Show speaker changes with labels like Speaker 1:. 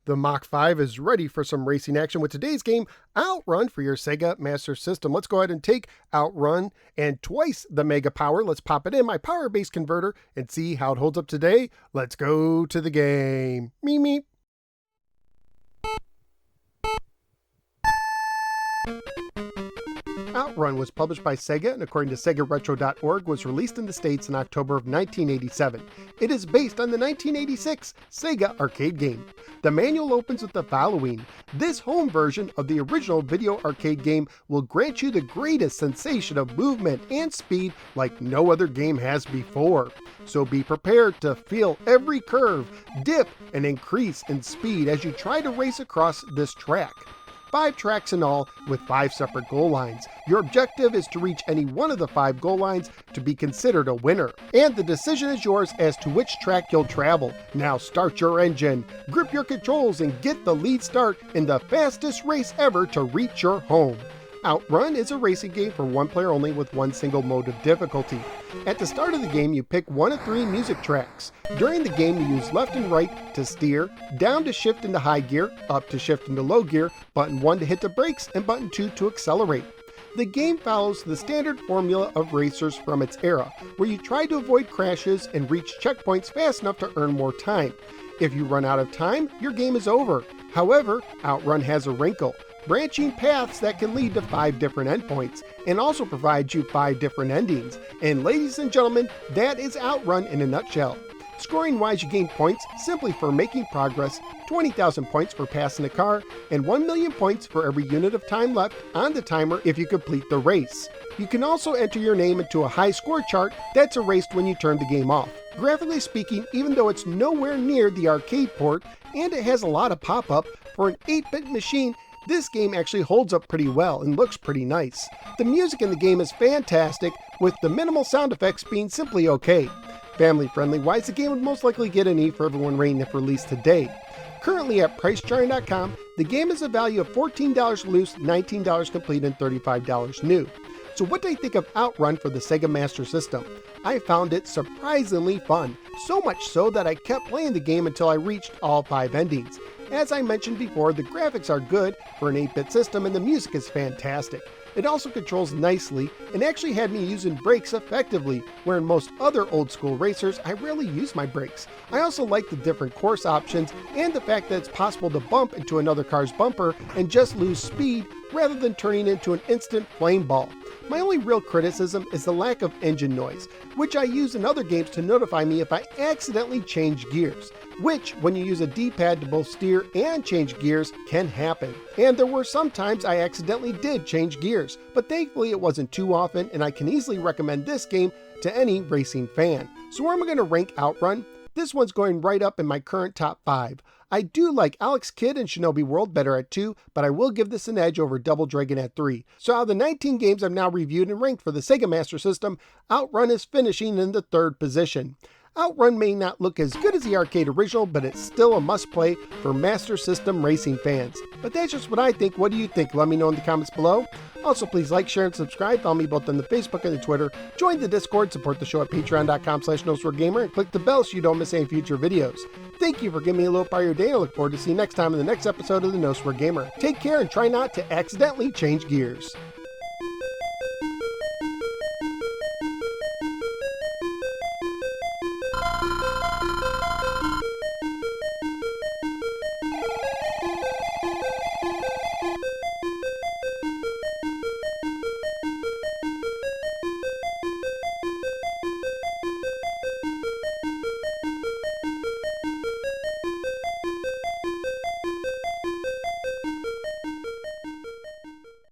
Speaker 1: The Mach 5 is ready for some racing action with today's game, Outrun, for your Sega Master System. Let's go ahead and take Outrun and twice the mega power. Let's pop it in my power base converter and see how it holds up today. Let's go to the game. Meep. Outrun was published by Sega and, according to SegaRetro.org, was released in the States in October of 1987. It is based on the 1986 Sega arcade game. The manual opens with the following: this home version of the original video arcade game will grant you the greatest sensation of movement and speed like no other game has before. So be prepared to feel every curve, dip, and increase in speed as you try to race across this track. 5 tracks in all, with 5 separate goal lines. Your objective is to reach any one of the 5 goal lines to be considered a winner. And the decision is yours as to which track you'll travel. Now start your engine, grip your controls, and get the lead start in the fastest race ever to reach your home. Outrun is a racing game for one player only with one single mode of difficulty. At the start of the game, you pick one of 3 music tracks. During the game, you use left and right to steer, down to shift into high gear, up to shift into low gear, button 1 to hit the brakes, and button 2 to accelerate. The game follows the standard formula of racers from its era, where you try to avoid crashes and reach checkpoints fast enough to earn more time. If you run out of time, your game is over. However, Outrun has a wrinkle: branching paths that can lead to 5 different endpoints, and also provides you 5 different endings. And ladies and gentlemen, that is Outrun in a nutshell. Scoring wise, you gain points simply for making progress, 20,000 points for passing a car, and 1 million points for every unit of time left on the timer if you complete the race. You can also enter your name into a high score chart that's erased when you turn the game off. Graphically speaking, even though it's nowhere near the arcade port, and it has a lot of pop-up, for an 8-bit machine, this game actually holds up pretty well and looks pretty nice. The music in the game is fantastic, with the minimal sound effects being simply okay. Family friendly wise, the game would most likely get an E for everyone rating if released today. Currently at PriceCharting.com, the game is a value of $14 loose, $19 complete, and $35 new. So what do you think of Outrun for the Sega Master System? I found it surprisingly fun, so much so that I kept playing the game until I reached all 5 endings. As I mentioned before, the graphics are good for an 8-bit system and the music is fantastic. It also controls nicely and actually had me using brakes effectively, where in most other old school racers, I rarely use my brakes. I also like the different course options and the fact that it's possible to bump into another car's bumper and just lose speed rather than turning into an instant flame ball. My only real criticism is the lack of engine noise, which I use in other games to notify me if I accidentally change gears, which, when you use a D-pad to both steer and change gears, can happen. And there were some times I accidentally did change gears, but thankfully it wasn't too often, and I can easily recommend this game to any racing fan. So where am I going to rank Outrun? This one's going right up in my current top 5. I do like Alex Kidd and Shinobi World better at 2, but I will give this an edge over Double Dragon at 3. So out of the 19 games I've now reviewed and ranked for the Sega Master System, Outrun is finishing in the 3rd position. Outrun may not look as good as the arcade original, but it's still a must-play for Master System racing fans. But that's just what I think. What do you think? Let me know in the comments below. Also, please like, share, and subscribe. Follow me both on the Facebook and the Twitter. Join the Discord, support the show at patreon.com/NoSwearGamer, and click the bell so you don't miss any future videos. Thank you for giving me a little part of your day, and I look forward to seeing you next time in the next episode of the No Swear Gamer. Take care and try not to accidentally change gears.